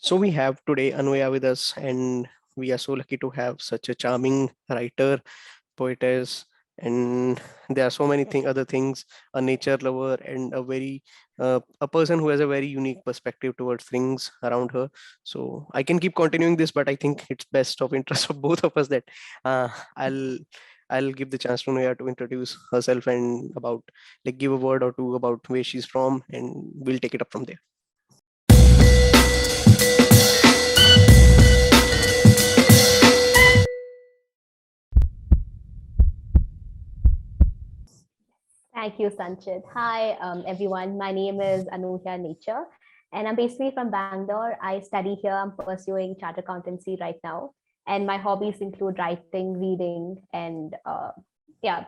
So we have today Anuhya with us, and we are so lucky to have such a charming writer, poetess, and there are so many other things. A nature lover and a person who has a very unique perspective towards things around her. So I can keep continuing this, but I think it's best of interest of both of us that uh, I'll I'll give the chance to Anuhya to introduce herself and about give a word or two about where she's from, and we'll take it up from there. Thank you, Sanchit. Hi, everyone. My name is Anuhya Nature, and I'm basically from Bangalore. I study here. I'm pursuing chartered accountancy right now, and my hobbies include writing, reading, and yeah,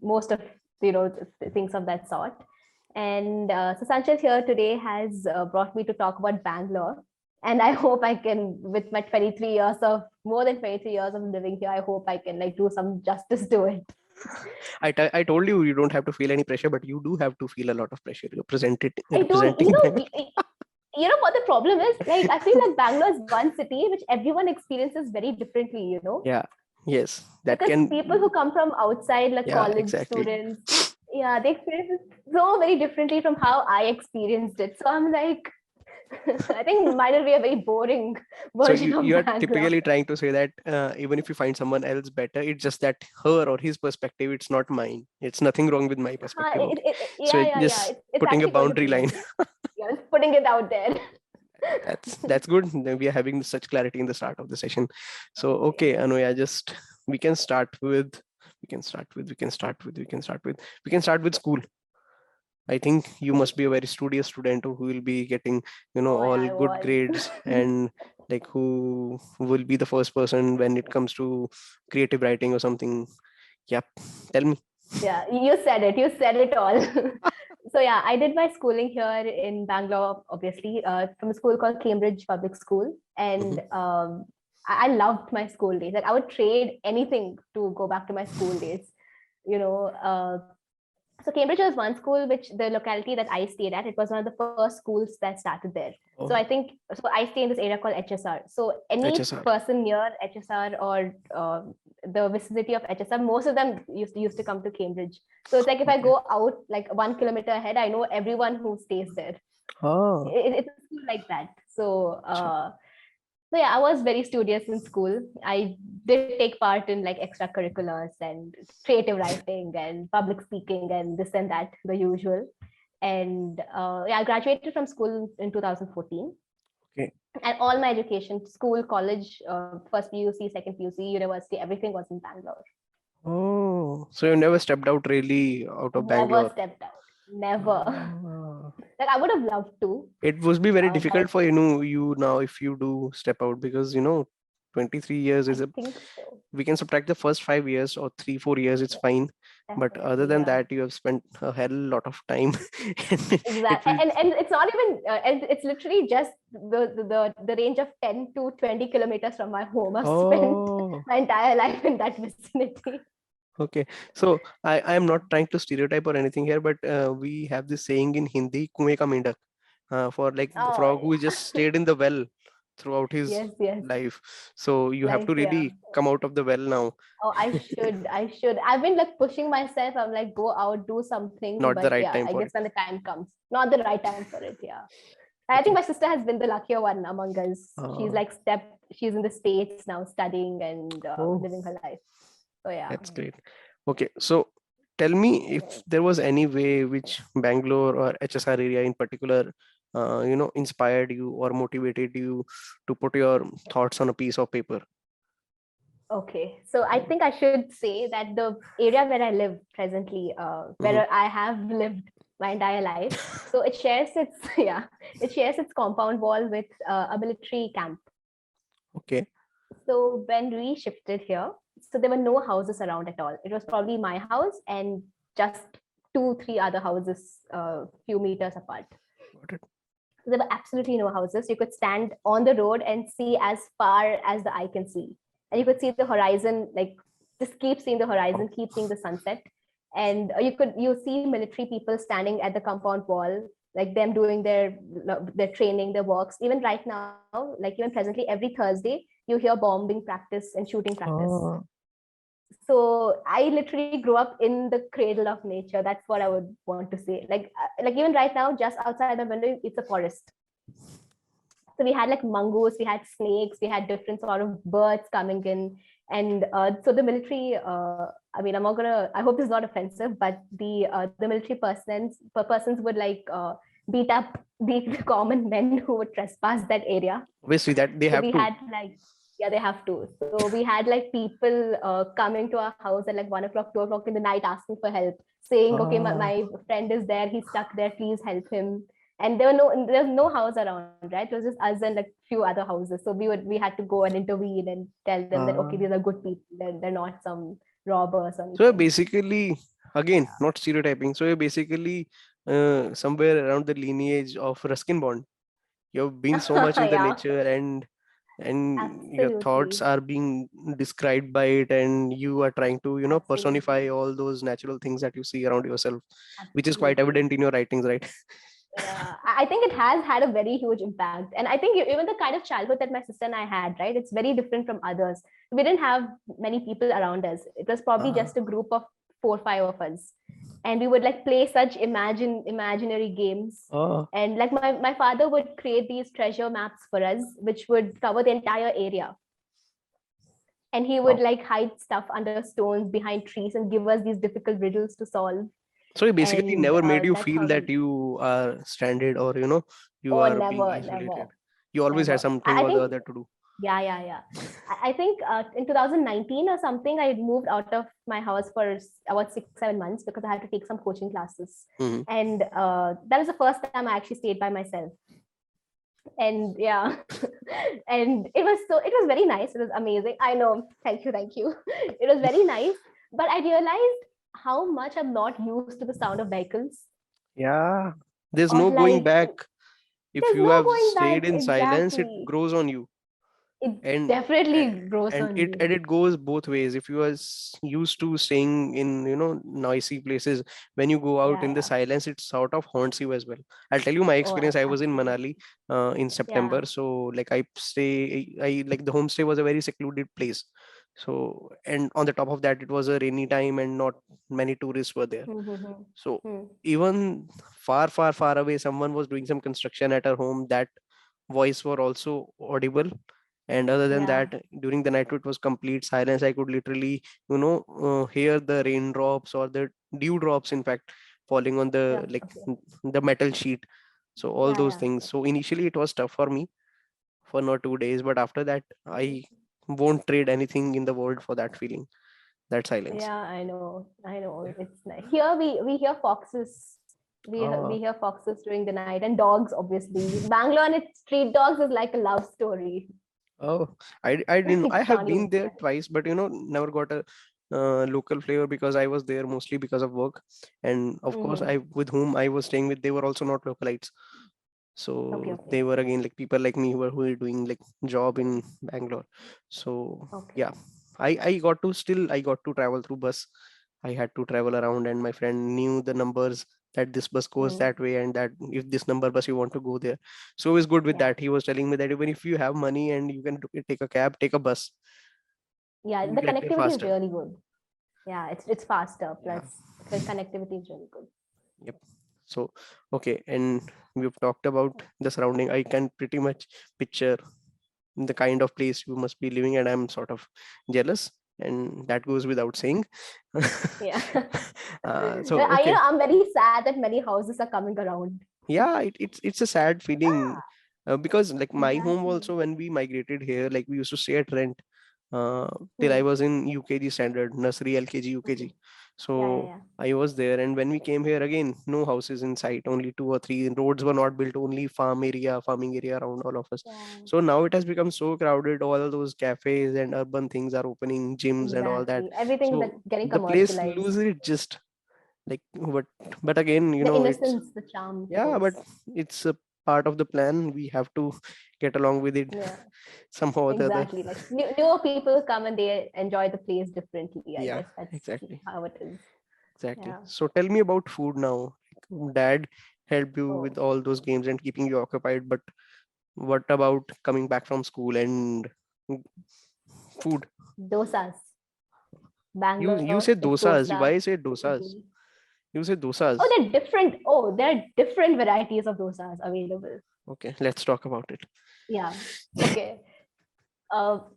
most of things of that sort. And so Sanchit here today has brought me to talk about Bangalore, and I hope I can, with my 23 years of more than 23 years of living here, I hope I can like do some justice to it. I told you you don't have to feel any pressure, but you do have to feel a lot of pressure. You're I don't, representing Bangalore. you know what the problem is? Like, I feel like Bangalore is one city which everyone experiences very differently. Yeah, yes, that Because people can. who come from outside, like Yeah, college exactly. students, yeah, they experience it so very differently from how I experienced it. So I'm like, I think mine will be a very boring So version you of are Bangalore. typically trying to say that even if you find someone else better, it's just that her or his perspective, it's not mine. It's nothing wrong with my perspective also. So Yeah, it's yeah, yeah. just It's putting a actually going to boundary please line. me. Yeah, it's putting it out there. That's good. Then we are having such clarity in the start of the session. So okay, Anuya, just we can start with we can start with school. I think you must be a very studious student who will be getting, Oh, yeah, all I good was. grades, and like who will be the first person when it comes to creative writing or something. Yep. Tell me. Yeah, you said it. You said it all. So yeah, I did my schooling here in Bangalore, obviously, from a school called Cambridge Public School, and Mhm. I loved my school days. Like I would trade anything to go back to my school days. You know, so Cambridge was one school which the locality that I stayed at, it was one of the first schools that started there. So I Oh, think so I stay in this area called HSR. So any HSR. person near HSR or the vicinity of HSR, most of them used to come to Cambridge. So it's like if I Okay. go out like 1 kilometer ahead, I know everyone who stays there. Oh, It's a school like that. So sure. so yeah, I was very studious in school. I did take part in like extracurriculars and creative writing and public speaking and this and that, the usual. And yeah, I graduated from school in 2014. Okay. And all my education, school, college, first PUC, second PUC, university, everything was in Bangalore. Oh, so you never stepped out really out of Never Bangalore. stepped out. Never. Ah. Like I would have loved to, It must be very difficult but for you now if you do step out, because 23 years I is a, think so. we can subtract the first 5 years or 3 4 years, it's fine, but other Definitely, than yeah. that you have spent a hell lot of time. And it Exactly, will. and it's not even and it's literally just the range of 10 to 20 kilometers from my home. I've spent Oh, my entire life in that vicinity. okay. So I am not trying to stereotype or anything here, but we have this saying in Hindi, kume ka mendak, for like the Oh frog who just yeah. stayed in the well throughout his Yes, yes. life. So you have Life, to yeah. really come out of the well now. Oh, I should. I've been like pushing myself. I'm like, go out, do something. Not the But right yeah, time I for guess it. when the time comes, not the right time for it. Yeah. I think Okay. my sister has been the luckier one among us. She's uh, like she's in the States now studying and oh, living her life. So yeah. that's great. Okay, so tell me if there was any way which Bangalore or HSR area in particular, inspired you or motivated you to put your thoughts on a piece of paper. Okay, so I think I should say that the area where I live presently, Mhm. where I have lived my entire life, so it shares its yeah, it shares its compound wall with a military camp. Okay. So when we shifted here, so there were no houses around at all. It was probably my house and just two, three other houses, few meters apart. Got it. So there were absolutely no houses. You could stand on the road and see as far as the eye can see. And you could see the horizon, like just keep seeing the horizon, keep seeing the sunset. And you see military people standing at the compound wall, like them doing their training, their works. Even right now, like even presently, every Thursday you hear bombing practice and shooting practice. Oh, So I literally grew up in the cradle of nature. That's what I would want to say. Like even right now, just outside the window, it's a forest. So we had like mongoose, we had snakes, we had different sort of birds coming in. And so the military, I mean, I'm not gonna, I hope this is not offensive, but the military persons would like beat up the common men who would trespass that area. obviously that they So have we to. had like, yeah, they have to. So we had like people coming to our house at like 1 o'clock, 2 o'clock in the night asking for help, saying, okay, Ah, my friend is there, he's stuck there, please help him. And there's no house around, right? It was just us and like few other houses. So we had to go and intervene and tell them that okay, ah. these are good people, they're not some robbers or So you're anything. basically, again, not stereotyping. So you're basically somewhere around the lineage of Ruskin Bond. You've been so much in the Yeah, nature, and your thoughts absolutely. are being described by it, and you are trying to, personify Absolutely. all those natural things that you see around yourself, which is quite Absolutely. evident in your writings, right? Yeah, I think it has had a very huge impact. And I think even the kind of childhood that my sister and I had, right? It's very different from others. We didn't have many people around us. It was probably uh, just a group of 4 or 5 of us. And we would like play such imaginary games. uh, And like my father would create these treasure maps for us, which would cover the entire area. And he would wow. like hide stuff under stones behind trees and give us these difficult riddles to solve. So it basically And never made you that's feel how that we, you are stranded, or you oh, are being never, isolated. never, You always had never. something I or the think, other to do. yeah, yeah, yeah. I think in 2019 or something, I moved out of my house for about 6, 7 months because I had to take some coaching classes. Hmm. And that was the first time I actually stayed by myself. And yeah, and it was very nice. It was amazing. I know. Thank you, thank you. It was very nice. But I realized how much I'm not used to the sound of vehicles. Yeah, there's Or no going like, back. If there's you no have going back. stayed in silence, it Exactly. grows on you. It and definitely a- grows and on it you. and it goes both ways. If you are used to staying in noisy places, when you go out Yeah, in the yeah. silence, it sort of haunts you as well. I'll tell you my Oh, experience. I was in absolutely. Manali in Yeah. September. So like I like the homestay was a very secluded place. So, and on the top of that, it was a rainy time and not many tourists were there. Mm-hmm. So Hmm. even far, far, far away, someone was doing some construction at our home. That voice were also audible. And other than Yeah. that, during the night it was complete silence. I could literally hear the raindrops or the dew drops, in fact, falling on the Yeah. like Okay. the metal sheet. So all Yeah, those yeah. things. So initially it was tough for me for not 2 days, but after that I won't trade anything in the world for that feeling, that silence. Yeah, I know. I know. It's nice. Here we hear foxes. We uh, hear foxes during the night and dogs, obviously. Bangalore and its street dogs is like a love story. oh, I didn't, You I have can't even been there imagine. twice, but never got a local flavor because I was there mostly because of work. And of course, Mm-hmm. I with whom I was staying with, they were also not localites. Okay, So okay. they were again like people like me who were doing like job in Bangalore. So Okay. yeah, I got to travel through bus. I had to travel around, and my friend knew the numbers that this bus goes Mm. that way, and that if this number bus you want to go there. So he was good with Yeah. that. He was telling me that even if you have money and you can take a cab, take a bus. Yeah, You'll the get there connectivity is faster. really good. Yeah, it's faster. Yeah. Plus, connectivity is really good. Yep. So okay, and we've talked about the surrounding. I can pretty much picture the kind of place you must be living, and I'm sort of jealous, and that goes without saying. Yeah. So You okay, know, I'm very sad that many houses are coming around. yeah, it's a sad feeling, Yeah, because like my home exactly. also, when we migrated here, like we used to stay at rent uh, till I Hmm. was in UKG standard, nursery, LKG, Okay. UKG. Yeah, yeah, So yeah. I was there, and when we came here again, no houses in sight, only two or three. Roads were not built, only farming area around all of us. Yeah, So now it has become so crowded. All those cafes and urban things are opening, gyms and all that. exactly. Everything So that's getting the place commercialized. loses its just like, but again, The it's, innocence, the charm, of yeah, but course. it's a part of the plan. We have to get along with it Yeah, somehow or the other. exactly. Like newer people come and they enjoy the place differently. I guess Yeah, that's exactly. how it is. Exactly. Yeah. So tell me about food now. Dad helped you with Oh, all those games and keeping you occupied. But what about coming back from school and food? dosas. You Bangalore said is dosas. dosa, Why say dosas? idli. You said Oh, dosas. they're different. Oh, there are different varieties of dosas available. Okay, let's talk about it. Yeah. Okay. So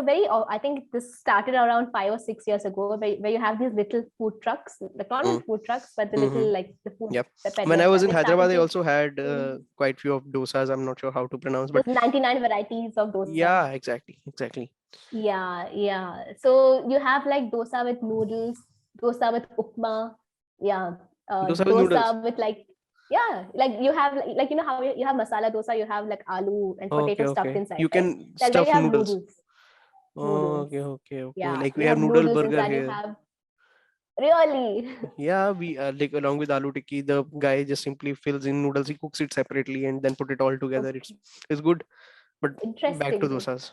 very, I think this started around 5 or 6 years ago, where you have these little food trucks, like not even Mm. food trucks, but the Mm-hmm. little, like the food Yep. When I peddlers, was and in they Hyderabad, started I to. also had Mhm. quite few of dosas. I'm not sure how to pronounce, but There's 99 varieties of dosa. yeah, exactly, exactly. Yeah, yeah. So you have like dosa with noodles, dosa with upma, yeah, Dosa with noodles. dosa with like, yeah, like you have like, you know how you have masala dosa, you have like aloo and Okay, potato stuffed okay. inside, You right? can Like that you stuff have noodles. noodles, noodles. Okay, okay, okay. Yeah, Like we you have have noodle noodles burger inside. You here. have really. Yeah, we like along with aloo tikki, the guy just simply fills in noodles. He cooks it separately and then put it all together. Okay, It's good. But back to interesting though. dosas.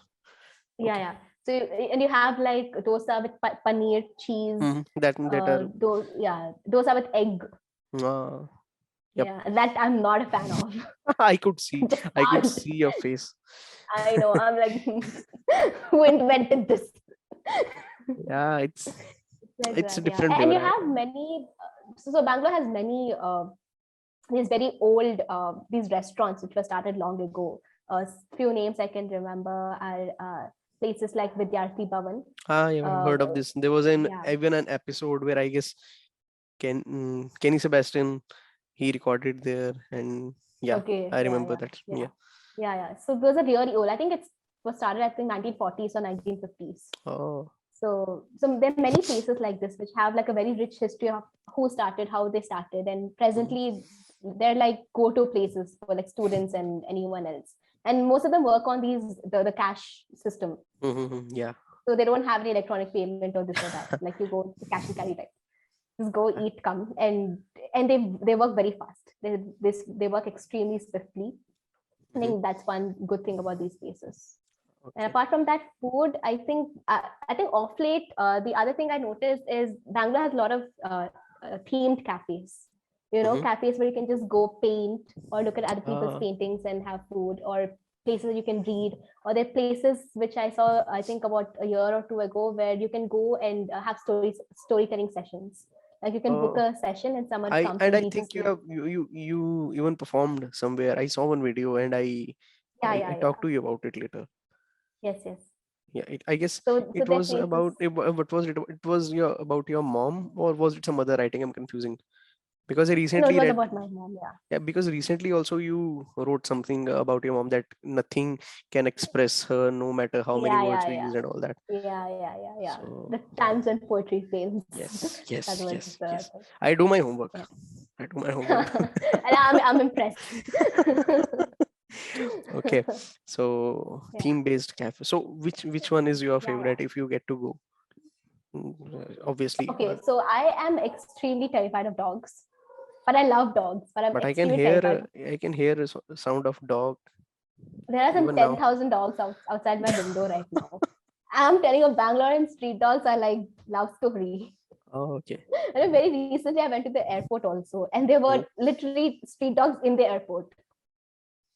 Yeah, Okay. yeah. So and you have like dosa with paneer, cheese. That are Yeah, dosa with egg. uh, yep. Yeah, that I'm not a fan of. I could see. Just I could can't. see your face. I know. I'm like, who invented this? Yeah, It's like it's a that, yeah. different And flavor. you have many. So Bangalore has many these very old these restaurants which were started long ago. Few names I can remember are places like Vidyarthi Bhavan. I've heard of this. There was an Yeah. even an episode where I guess Kenny Sebastian he recorded there, and yeah, Okay. I Yeah. remember Yeah. that. Yeah. Yeah. Yeah. Yeah. So those are really old. I think it's was started I think 1940s or 1950s. Oh. So there are many places like this which have like a very rich history of who started, how they started, and Mhm. presently they're like go-to places for like students and anyone else. And most of them work on the cash system, Yeah. so they don't have any electronic payment or this or that. Like you go to cash and carry type, just go eat, come, and they work very fast. They work extremely swiftly. I Mhm. think that's one good thing about these places. And Okay. apart from that, food, I think off late, the other thing I noticed is Bangalore has a lot of themed cafes. You know, Mm-hmm. cafes where you can just go paint or look at other people's Uh, paintings and have food, or places you can read, or there are places which I saw, I think about a year or two ago, where you can go and have storytelling sessions. Like you can book oh, a session and someone I comes and and I reads a think story. you even performed somewhere. I saw one video and Yeah, I yeah, talked yeah. to you about it later. Yes, yes. Yeah, I guess So it there are was places. about what was it? It was your about your mom, or was it some other writing? I'm confusing because I No, it recently was read. about my mom. Yeah. Yeah, because recently also you wrote something about your mom that nothing can express her no matter how many Yeah, words yeah, you yeah. use and all that. Yeah, yeah, yeah, yeah. So The times when poetry fails. yes, That yes, was yes, the yes. thing. I do my homework. Yeah. I do my homework. And I'm impressed. Okay, so Yeah. theme-based cafe. So which one is your Yeah, yeah. favorite if you get to go? Obviously, Okay, so I am extremely terrified of dogs, but I love dogs, but I'm but extremely terrified. I can hear a sound of dog There are some even now. 10,000 dogs outside my window right now. I'm telling you, Bangalore and street dogs are like love story. Oh, okay. And then very recently, I went to the airport also, and there Mm, were literally street dogs in the airport.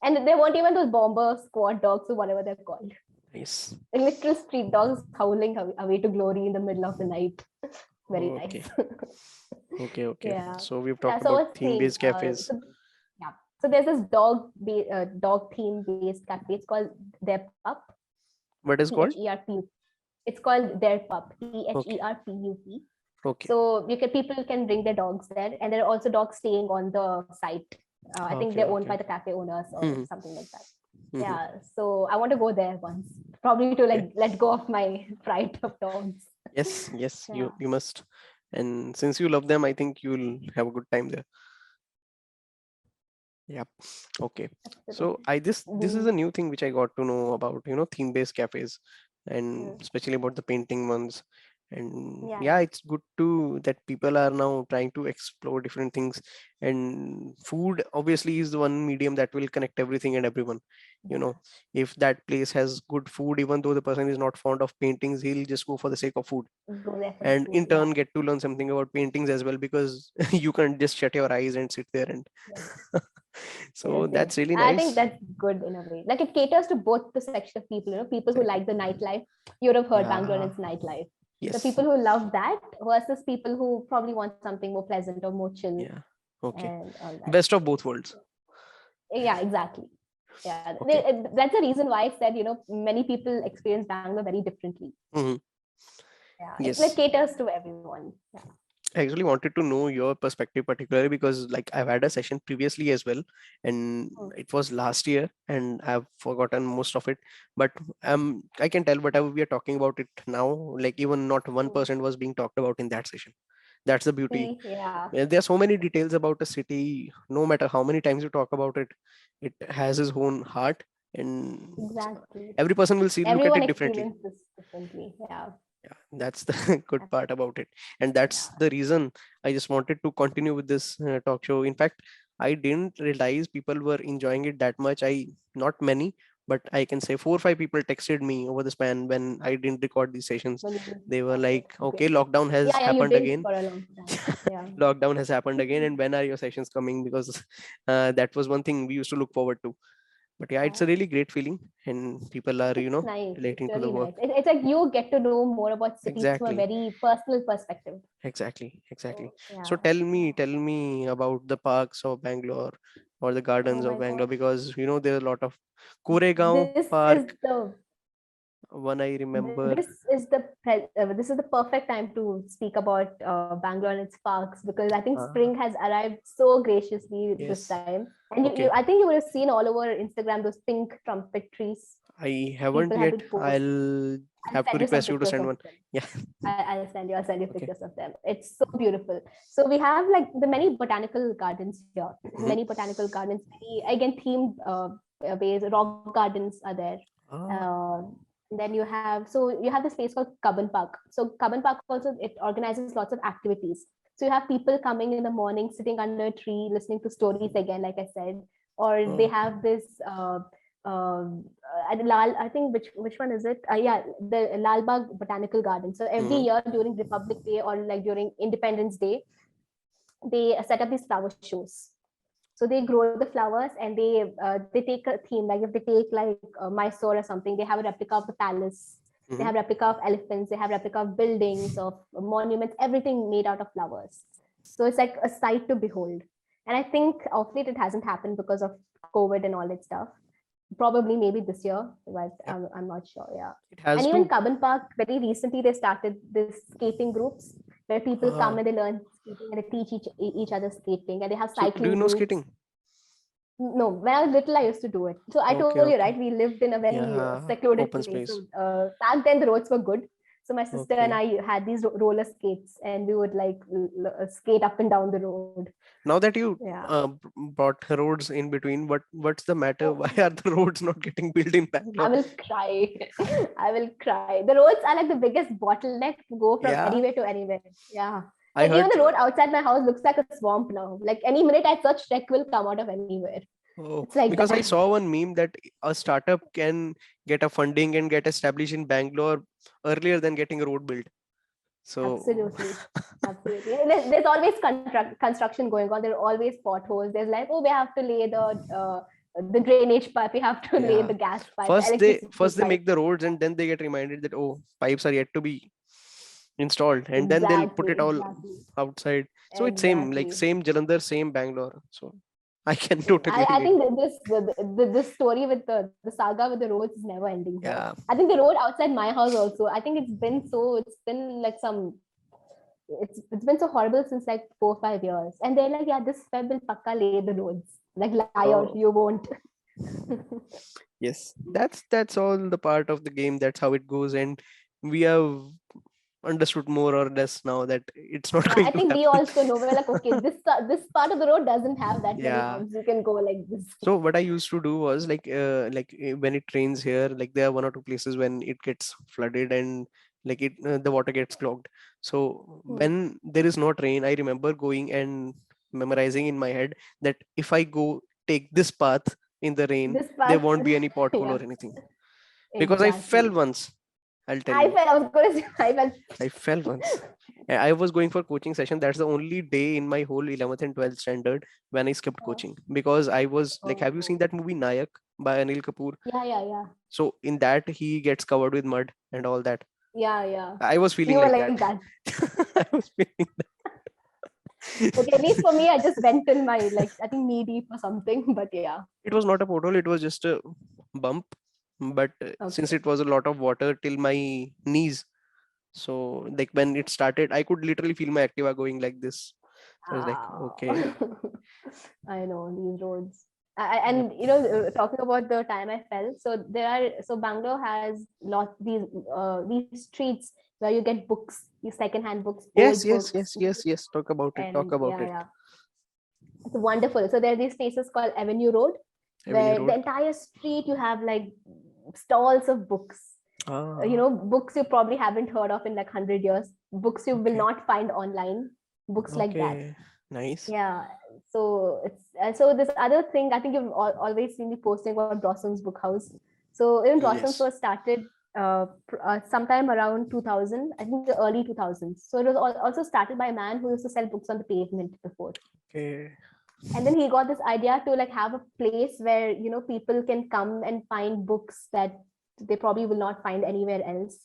And they weren't even those bomber squad dogs or whatever they're called. nice. The literal street dogs howling away to glory in the middle of the night. Very Okay, nice. okay, okay. Yeah. So we've Yeah. talked So I about was saying, theme-based cafes. yeah. So there's this dog theme based cafe. It's called Their Pup, What is called? Pherpup. It's called Their Pup, Okay, Pherpup. okay, So people can bring their dogs there, and there are also dogs staying on the site. I think okay, they're owned okay. by the cafe owners or Hmm. something like that. Hmm. Yeah, so I want to go there once, probably to Okay. like let go of my fright of dogs. Yes, yes, Yeah, you must. And since you love them, I think you'll have a good time there. Yeah. Okay. So absolutely. this is Mm, a new thing which I got to know about, theme-based cafes and mm, especially about the painting ones. And Yeah, yeah, it's good to that people are now trying to explore different things, and food obviously is the one medium that will connect everything and everyone. you yeah. know if that place has good food, even though the person is not fond of paintings, he'll just go for the sake of food, Go there for the and food. in Yeah, turn get to learn something about paintings as well, because you can't just shut your eyes and sit there and yes, yes, so yes. that's really I think nice. that's good in a way. Like it caters to both the section of people. People who like Exactly. the nightlife. You would have heard Bangalore and Yeah. its nightlife. The Yes. people who love that versus people who probably want something more pleasant or more chill Yeah. Okay. and all that. Best of both worlds. Yeah, exactly. Yeah, Okay. that's the reason why I said, many people experience Bangalore very differently. Hmm. Yeah, it like Yes. caters to everyone. Yeah. I actually wanted to know your perspective particularly because like I've had a session previously as well, and Mm, it was last year and I've forgotten most of it. But I can tell whatever we are talking about it now, like even not mm. 1% was being talked about in that session. That's the beauty. See, yeah, There are so many details about a city. No matter how many times you talk about it, it has its own heart, and exactly. every person will see look at Everyone it differently. experiences this differently. Yeah, Yeah, that's the good part about it, and that's yeah. the reason I just wanted to continue with this talk show. In fact, I didn't realize people were enjoying it that much. Not many, but I can say 4 or 5 people texted me over the span when I didn't record these sessions. When you They were started, like, okay. okay, lockdown has Yeah, yeah, you happened didn't again. for a long time. Yeah. Lockdown has happened again, and when are your sessions coming? Because that was one thing we used to look forward to. But yeah, it's Yeah. a really great feeling, and people are It's nice. It's relating to the really work. nice. It's like you get to know more about cities from a Exactly. very personal perspective. Exactly, So exactly. So yeah, tell yeah. me about the parks of Bangalore or the gardens Oh of my Bangalore, gosh. because there are a lot of Koregaon This is Park. the One I remember. this is the perfect time to speak about Bangalore and its parks, because I think Uh, spring has arrived so graciously this yes. time. And Okay. I think you would have seen all over Instagram those pink trumpet trees I people haven't have yet. been posting. I'll I'll have to send you some request you to pictures send of one. them. Yeah. I'll send you Okay. pictures of them. It's so beautiful. So we have like the many botanical gardens here. Hmm. Many botanical gardens, many again themed ways. Rock gardens are there. Ah. Uh, then you have this place called Cubbon Park. So Cubbon Park also it organizes lots of activities. So you have people coming in the morning, sitting under a tree, listening to stories again, like I said, or they Oh. have this. At Lal, I think which one is it? Yeah, the Lal Bag Botanical Garden. So every Hmm. year during Republic Day or like during Independence Day, they set up these flower shows. So they grow the flowers and they take a theme. Like if they take like Mysore or something, they have a replica of the palace. They Hmm. have replica of elephants. They have replica of buildings, of monuments, everything made out of flowers. So it's like a sight to behold. And I think of late it hasn't happened because of COVID and all that stuff. Probably maybe this year, but Yeah. I'm not sure. Yeah. It And has even to. Cubbon Park, very recently they started this skating groups where people come Ah. and they learn skating and they teach each other skating, and they have So do you cycling know groups. skating? No, when I was little, I used to do it. So I Okay. told you, Okay. right? We lived in a very Yeah. secluded Open place. space. So back then the roads were good. So my sister and Okay. I had these roller skates, and we would like skate up and down the road. Now that you Yeah. brought roads in between, what's the matter? Oh, Why are the roads not getting built in I Bangalore? will cry. I will cry. The roads are like the biggest bottleneck to go from Yeah, anywhere to anywhere. Yeah. I Like even heard. the road outside my house looks like a swamp now. Like any minute I search tech will come out of anywhere. Oh, It's like because I that. saw one meme that a startup can get a funding and get established in Bangalore earlier than getting a road built. So, Absolutely. Absolutely. There's always construction going on. There are always potholes. There's like, oh, we have to lay the drainage pipe. We have to lay yeah. the gas pipe, the First electricity they pipe. make the roads and then they get reminded that oh, pipes are yet to be installed, and then they'll put Exactly. it all Exactly. outside. So it's same, like Exactly. same Jalandhar, same Bangalore. So I can totally I relate. think that this story with the saga with the roads is never ending here. Yeah. I think the road outside my house also. I think it's been like it's been so horrible since like 4 or 5 years. And they're like, yeah, this web will pakka lay the roads. Like liar, Oh. you won't. Yes, that's all the part of the game. That's how it goes, and we have understood more or less now that it's not Yeah, going I to think we happen. also know we're like, okay, this part of the road doesn't have that many Yeah. humps. You can go like this. So what I used to do was when it rains here, like there are 1 or 2 places when it gets flooded, and like the water gets clogged. So Hmm. when there is not rain, I remember going and memorizing in my head that if I go take this path in the rain, This there part, won't be any pothole yeah, or anything. Because I fell exactly. once, I'll tell I you. felt, I was going to say, I felt. I fell once. I was going for coaching session. That's the only day in my whole 11th and 12th standard when I skipped Oh, coaching, because I was like, have you oh. seen that movie Nayak by Anil Kapoor? Yeah, yeah, yeah. So in that he gets covered with mud and all that. Yeah, yeah. I was feeling You were like like that. that. I was feeling Okay, at least that. for me, I just went till my, like, I think knee deep or something. But yeah. It was not a pothole, it was just a bump. But since Okay. it was a lot of water till my knees, so like when it started, I could literally feel my Activa going like this. So I was like, Ah. okay. I know these roads. Yep. And talking about the time I fell, so there are, so Bangalore has lot these streets where you get books, these secondhand books, Yes, old yes, books, yes, yes, yes. Talk about it. Talk and about yeah, it. yeah, it's wonderful. So there are these places called Avenue Road, Avenue where the Road. entire street you have like stalls of books. Ah, Books you probably haven't heard of in like 100 years, books you will okay. not find online, books like that. Okay. Nice. Yeah. So it's so this other thing, I think you've always seen me posting about Blossom's Book House. So even Blossoms Yes. was started sometime around 2000, I think the early 2000s. So it was also started by a man who used to sell books on the pavement before, Okay. and then he got this idea to like have a place where people can come and find books that they probably will not find anywhere else.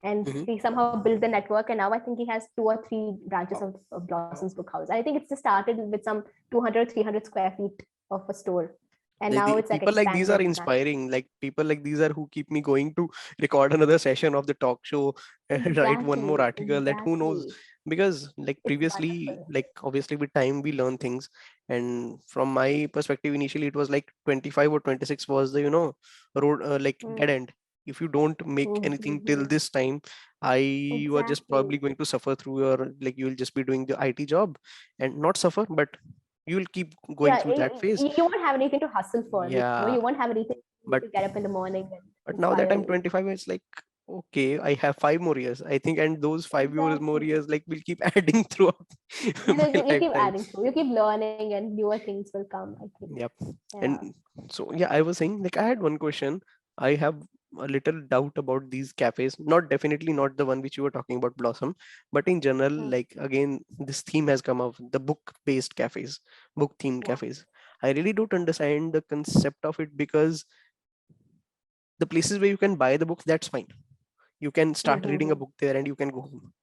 And Mm-hmm. he somehow built the network, and now I think he has 2 or 3 branches of Blossom's Book House. I think it's just started with some 200, 300 square feet of a store, and Like now it's like people like these are expanded massively. inspiring. Like people like these are who keep me going to record another session of the talk show and write one more Exactly, article, that who knows. exactly. Because like It's previously, wonderful. like obviously with time we learn things. And from my perspective, initially it was like 25 or 26 was the road, like dead Mm, end. If you don't make mm, anything mm, till mm. this time, I you are just Exactly. probably going to suffer through your, like you will just be doing the IT job and not suffer, but you will keep going Yeah, through that phase. you won't have anything to hustle for. You Yeah. won't have anything But to get up in the morning and now that inspire I'm you. 25, it's like, okay, I have 5 more years, I think, and those 5 years more Exactly. years like will keep adding throughout my You keep lifetime. adding through. You keep learning, and newer things will come, I think. Yep. Yeah. And so yeah, I was saying, like I had one question. I have a little doubt about these cafes. Not definitely not the one which you were talking about, Blossom, but in general, Mm. like again, this theme has come up, the book-based cafes, book-themed Yeah. cafes. I really don't understand the concept of it, because the places where you can buy the books, that's fine. You can start reading a Mm-hmm. book there and you can go home.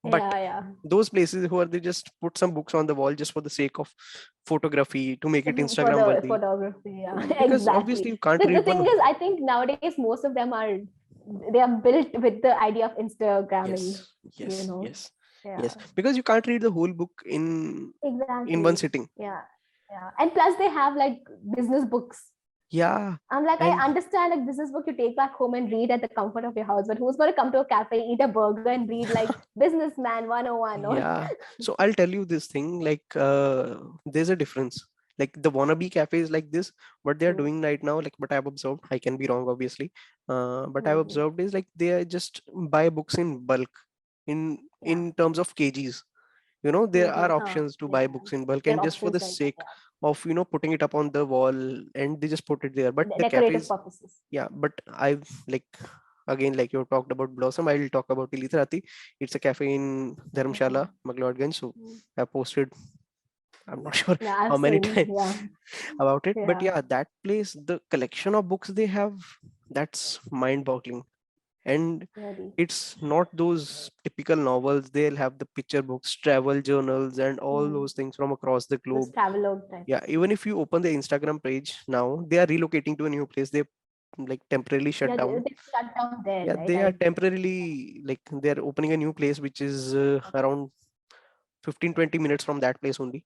But Yeah, yeah. those places who are, they just put some books on the wall just for the sake of photography to make it For Instagram the worthy, photography, yeah, because exactly. obviously you can't The read thing one. is, I think nowadays most of them are they are built with the idea of Instagramming. Yes, You yes, know. yes, Yeah. yes, because you can't read the whole book in one Exactly. sitting. Yeah. Yeah. And plus, they have like business books. Yeah. I'm like, I And understand like business book you take back home and read at the comfort of your house, but who's going to come to a cafe, eat a burger, and read like Businessman 101 or yeah, so I'll tell you this thing, like there's a difference. Like the wannabe cafes like this, what they are mm, doing right now, like what I've observed, I can be wrong obviously, but I've mm, observed is like they are just buy books in bulk, yeah, in terms of kgs. There are huh, options to yeah. buy books in bulk, There and are just for the options like that, sake of putting it up on the wall, and they just put it there. But yeah. the Decorative cafes, purposes. yeah, but I've like, again, like you talked about Blossom, I'll talk about Ilithrati. It's a cafe in Mhm. Dharamshala, Maglodganj. So Mm. I posted, I'm not sure Yeah, how I've many seen. times Yeah, about it, but yeah, yeah, that place, the collection of books they have, that's mind-boggling. And really. it's not those typical novels. They'll have the picture books, travel journals, and all Mm. those things from across the Those globe. travelogue type. Yeah, even if you open the Instagram page now, they are relocating to a new place. They like temporarily shut Yeah, down. they shut down there, Yeah, right? they are temporarily, like they're opening a new place which is around 15-20 minutes from that place only,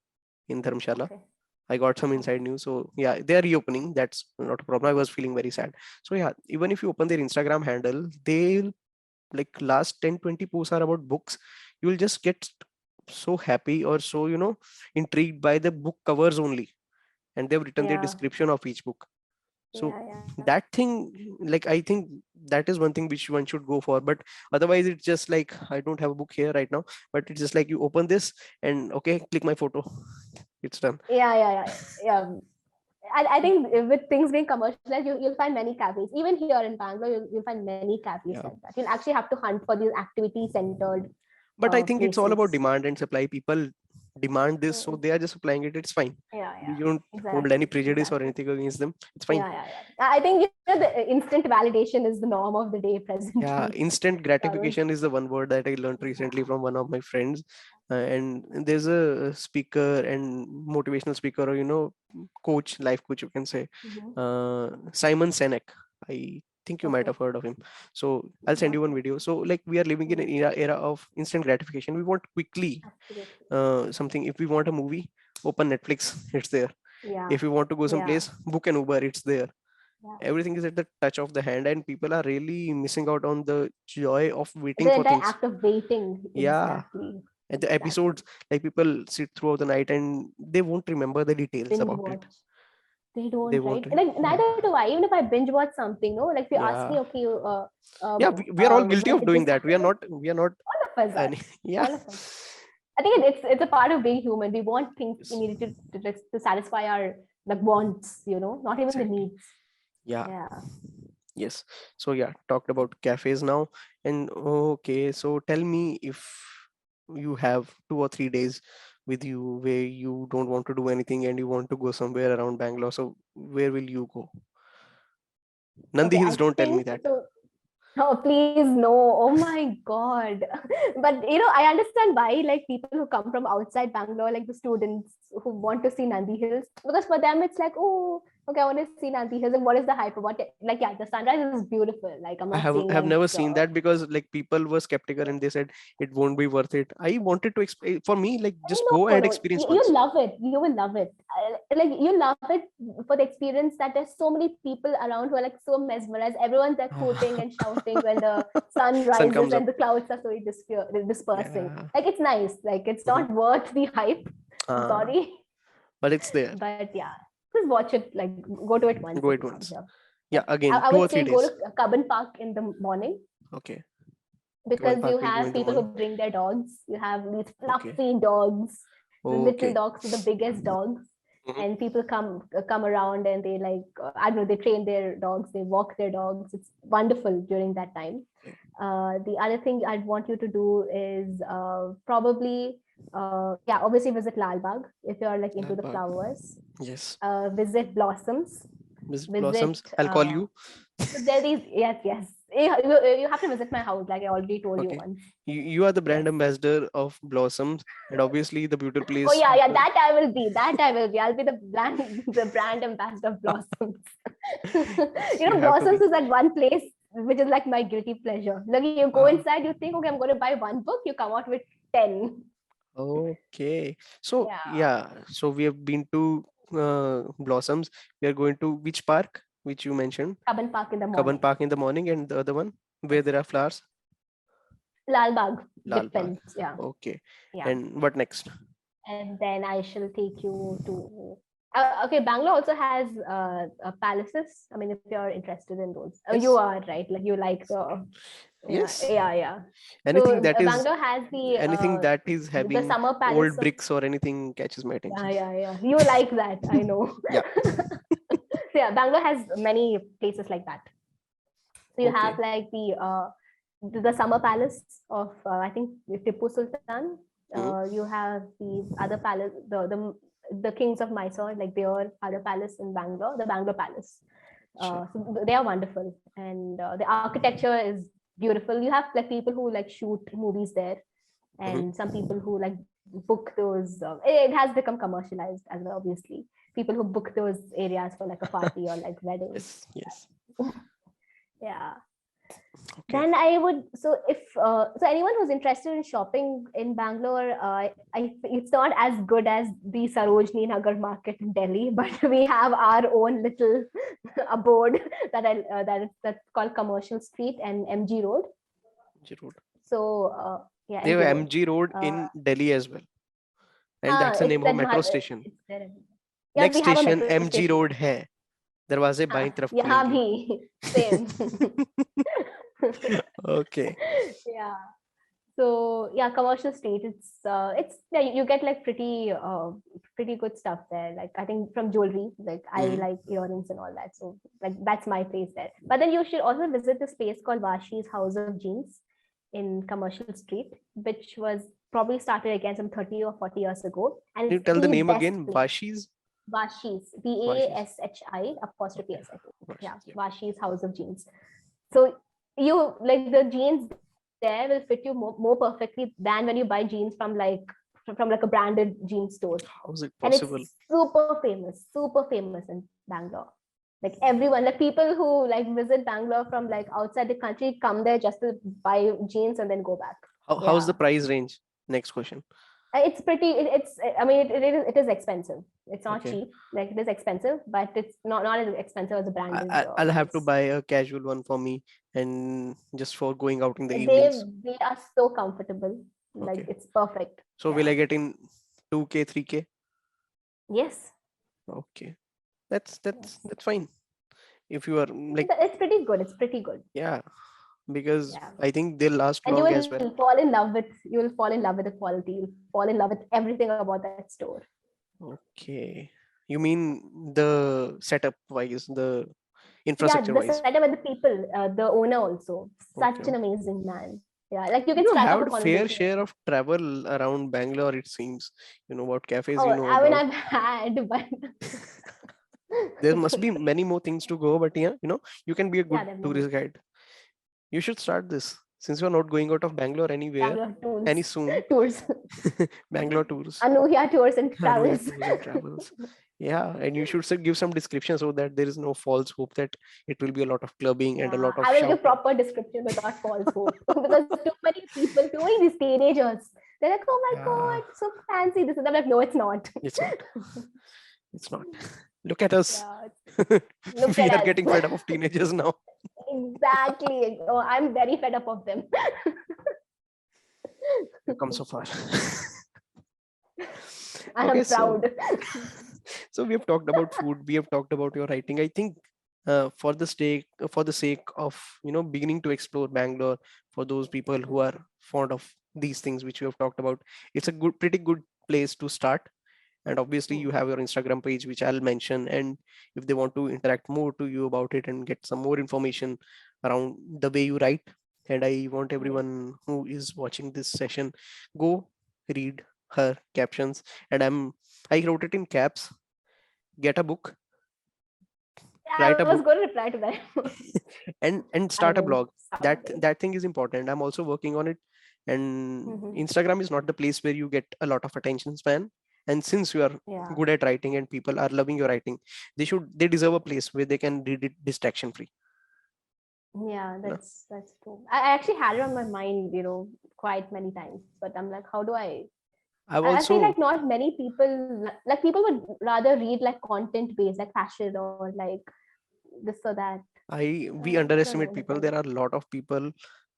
in Dharamshala. Okay, I got some okay. inside news. So yeah, they are reopening. That's not a problem. I was feeling very sad. So yeah, even if you open their Instagram handle, they'll, like last 10-20 posts are about books. You will just get so happy or so, intrigued by the book covers only. And they've written their Yeah, description of each book. So yeah, yeah. that thing, like I think that is one thing which one should go for. But otherwise it's just like, I don't have a book here right now, but it's just like you open this and okay, click my photo, it's done. Yeah, yeah, yeah, yeah. I think with things being commercialized, you'll find many cafes. Even here in Bangalore, you'll find many cafes Yeah, like that. You'll actually have to hunt for these activity centered but I think it's all about places. demand and supply. People demand this, so Mm. they are just supplying it. It's fine. Yeah, We yeah, don't hold any exactly, prejudice or exactly. anything against them. It's fine. Yeah, yeah, yeah. I think the instant validation is the norm of the day Yeah, presently. instant So, gratification is the one word that I learned recently from one of my friends. And there's a speaker and motivational speaker, or coach, life coach, you can say, mhm. Simon Sinek. I think you might Okay, have heard of him. So I'll send you one okay. video. So like we are living in an Mhm. era of instant gratification. We want quickly Absolutely. something. If we want a movie, open Netflix, it's there. Yeah, If you want to go yeah, someplace, book an Uber, it's there. yeah. Everything is at the touch of the hand, and people are really missing out on the joy of waiting The for entire things. act of waiting, Yeah, exactly, and the exactly. episodes, like people sit throughout the night and they won't remember the details Binge about it. watch. They They don't, won't right? Like yeah, neither do I. Even if I binge watch something, no, like if you ask yeah, me, okay, yeah, we are all guilty when of did doing this that. happen? Like We are not all of us are, any yeah. all of us. I think it's a part of being human. We want things Yes, immediately to satisfy our like wants, not even the exactly. needs. Yeah. Yeah. Yes. So yeah, talked about cafes now. And okay, so tell me, if you have 2 or 3 days with you where you don't want to do anything and you want to go somewhere around Bangalore, so where will you go? Nandi Okay, Hills, I don't tell me think that. so. Oh, please no. Oh my God. But I understand why like people who come from outside Bangalore, like the students who want to see Nandi Hills, because for them it's like, oh, okay, I want to see Nandi Hills. And what is the hype about it? Like, yeah, the sunrise is beautiful. Like, I'm I not saying have like never seen that, because like people were skeptical and they said it won't be worth it. I wanted to for me, like, just go no, and no, experience you once. love it. You will love it. Like you love it for the experience that there's so many people around who are like so mesmerized. Everyone's like hooting and shouting when the sun Sun rises comes up. and the clouds are so dispersing. Yeah. Like it's nice. Like it's Mhm. not worth the hype. I'm Ah, sorry, but it's there. but yeah, just watch it. Like go to it once Go if it you come once. here. Yeah, Like again, I two would or three say go days. to Cubbon Park in the morning Okay. Kaban because you Park will go have in the people who morning. bring their dogs. You have these Okay. fluffy dogs, the little Okay. dogs to the biggest dogs, Mhm. and people come around and they like I don't know, they train their dogs, they walk their dogs. It's wonderful during that time. Okay. The other thing I'd want you to do is probably yeah, obviously visit Lal Bagh if you're like into Lal the Bagh. flowers. Yes. Visit Blossoms. Visit Visit Blossoms. I'll call you. so there are these, yes, yes. You have to visit my house, like I already told you Okay. once. You are the brand Yes. ambassador of Blossoms, and obviously the beautiful Oh place. yeah, yeah. That I will be. That I will be. I'll be the brand ambassador of Blossoms. Yes, you have to Blossoms be. is that one place which is like my guilty pleasure. Like you go Uh, inside, you think, okay, I'm going to buy one book. You come out with 10. okay. So Yeah. yeah, so we have been to Blossoms. We are going to which park, which you mentioned? Cubbon Park in the Kaban morning. Park in the morning, and the other one where Yes. there are flowers, Lal Bagh Lal Bagh. depends. Yeah. Okay. Yeah. And what next? And then I shall take you to. Okay, Bangalore also has palaces. I mean, if you're interested in those, you Yes. are right. Like you like the, yeah, Yes. yeah, yeah. Anything So that is Bangalore has anything that is the having summer palace old of, bricks or anything catches my yeah, attention. yeah, yeah. You like that, I know. Yeah. So yeah, Bangalore has many places like that. So you have Okay. like the summer palace of I think Tipu Sultan. Mhm. You have the other palace, the kings of Mysore, like their other palace in Bangalore, the Bangalore Palace. Sure. So they are wonderful, and the architecture is beautiful. You have like people who like shoot movies there, Mhm. and some people who like book those. It has become commercialized as well, obviously. People who book those areas for like a party or like weddings. Yes. Yes. Yeah. Okay. Then I would, so if so anyone who's interested in shopping in Bangalore, it's not as good as the Sarojini Nagar market in Delhi, but we have our own little abode that's called Commercial Street and MG Road. MG Road. So yeah, They have MG Road. MG Road Uh, in Delhi as well, and that's the it's name of that metro station. it's there. Yeah, Next we have a station metro MG station. Road है. दरवाजे बाईं हाँ, तरफ यहाँ खुलेंगे. भी same. Okay. Yeah. So yeah, commercial street. It's yeah, you get like pretty good stuff there. Like I think from jewelry, like I Hmm. like earrings and all that. So like that's my place there. But then you should also visit this place called Vashi's House of Jeans in Commercial Street, which was probably started again some 30 or 40 years ago, and Can you it's tell the the name best again? place. Vashi's? Vashi's, Vashi's. Vashi apostrophe Okay. S, I think. Yeah, Vashi's. Yeah. Vashi's House of Jeans. So you like the jeans there will fit you more perfectly than when you buy jeans from like a branded jean store. How is it And it's possible? super famous in Bangalore. Like everyone, like people who like visit Bangalore from like outside the country come there just to buy jeans and then go back. How's the Yeah. price range? Next question. It's pretty it's I mean it is expensive. It's not Okay. cheap. Like it is expensive, but it's not as expensive as the branded I'll have to ones. buy a casual one for me and just for going out in the they evenings. they are so comfortable, like Okay. it's perfect. So will Yeah. I get in 2K, 3K? Yes. Okay. That's Yes. that's fine. If you are like, It's pretty good. It's pretty good. yeah, because Yeah. I think they'll last And long as well. you will fall in love with the quality. You'll fall in love with everything about that store. Okay. You mean the setup wise, the Yeah, infrastructure the wise. setup and the people, the owner also, Okay, such an okay. amazing man. Yeah, like you can You strike up have a a fair conversation with share him. of travel around Bangalore, it seems. You know what cafes you Oh, know I mean, about. I've had, but There must be many more things to go, but yeah, you can be a yeah, good there are many tourist guide. You should start this since you're not going out of Bangalore anywhere Bangalore tours, any soon. tours, Bangalore tours, Anuhya tours and Anuya travels. tours and travels. Yeah, and you should give some description so that there is no false hope that it will be a lot of clubbing and a Yeah, lot of I will give shouting. proper description without false hope because too many people, too many these teenagers, they're like, oh my Yeah, god, so fancy. This is. I'm like, no, it's not. it's not. It's not. Look at us. Yeah, look We at are us. getting fed up of teenagers now. Exactly. Oh, I'm very fed up of them. We've come so far. I Okay, am so proud. so we have talked about food. We have talked about your writing. I think for the sake of beginning to explore Bangalore, for those people who are fond of these things which we have talked about, it's a pretty good place to start. And obviously you have your Instagram page which I'll mention, and if they want to interact more to you about it and get some more information around the way you write, and I want Yes. everyone who is watching this session, go read her captions. And I wrote it in caps. Get a book, write I a was book, going to reply to that. and I start a will blog. start that today. that thing is important. I'm also working on it. And Mhm. Instagram is not the place where you get a lot of attention span. And since you are Yeah. good at writing and people are loving your writing, they deserve a place where they can read it distraction free. Yeah, You know? that's true. I actually had it on my mind, quite many times, but I'm like, how do I? I've I feel also like not many people like people would rather read like content based, like fashion or like this or that. I we I don't underestimate know, people. depends. There are a lot of people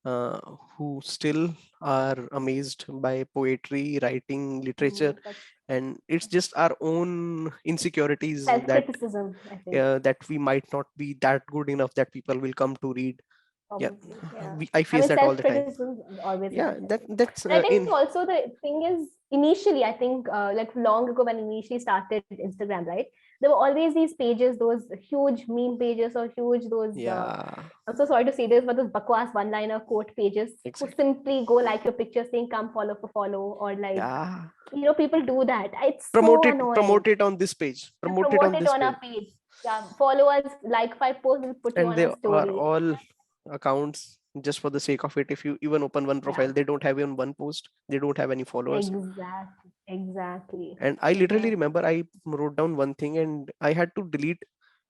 uh, who still are amazed by poetry, writing, literature, That's and it's just our own insecurities self that criticism, I think, that we might not be that good enough that people will come to read. Yeah, probably. Yeah. I I face mean, that all self the time. criticism always Yeah, happens. that's And I think in also the thing is, initially, I think like long ago when initially started Instagram, right? There were always these pages, those huge meme pages or huge those. Yeah, I'm so sorry to say this, but those bakwas one-liner quote pages who exactly. simply go like your picture saying "come follow for follow" or like Yeah, people do that. It's so annoying. promote it on this page, We promote it promote on it this on page. our page. Yeah, follow us, like 5 posts, we'll put you And on they our are story. all accounts just for the sake of it. If you even open one Yeah, profile, they don't have even one post, they don't have any followers. exactly. And I literally Exactly. remember I wrote down one thing and I had to delete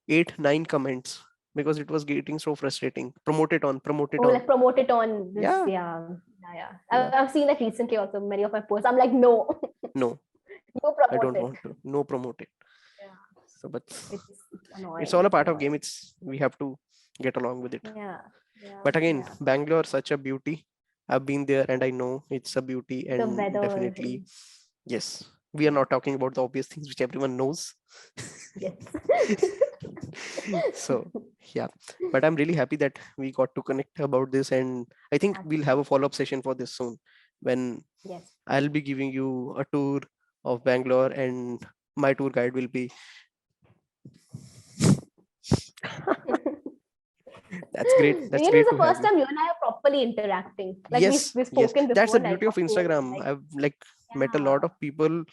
8 9 comments because it was getting so frustrating. Promote it Oh, on. like promote it on this. Yeah, Yeah. yeah. I've seen that recently also. Many of my posts. I'm like, no, No, you I promote don't it. want to. No, promote it. Yeah, So, but it's it's annoying. all a It's part of game. annoying. It's we have to get along with it. Yeah, yeah, But again, yeah. Bangalore, such a beauty. I've been there and I know it's a beauty. The And weather definitely, is yes, we are not talking about the obvious things which everyone knows. yes. So yeah, but I'm really happy that we got to connect about this, and I think we'll have a Absolutely. follow-up session for this soon when Yes. I'll be giving you a tour of Bangalore, and my tour guide will be. That's great. That's This is great the to have first you. time you and I are properly interacting. Like Yes, we've yes, spoken that's before, the like beauty of offline, Instagram. like I've like met a yeah, lot of people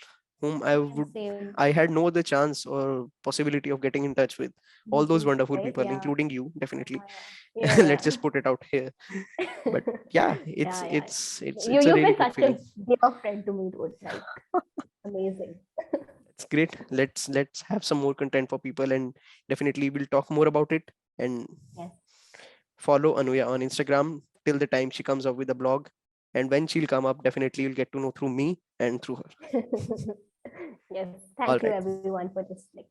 whom and same. I had no other chance or possibility of getting in touch with. All those wonderful Right? people, Yeah. including you, definitely. Yeah, Let's yeah. just put it out here. But yeah, Yeah, yeah. it's a You've really been good such a feeling. dear friend to me, dude. Like amazing. It's great. Let's have some more content for people, and definitely we'll talk more about it. And Yes. follow Anuya on Instagram till the time she comes up with a blog. And when she'll come up, definitely you'll get to know through me and through her. Yes. All Thank you right. everyone for listening.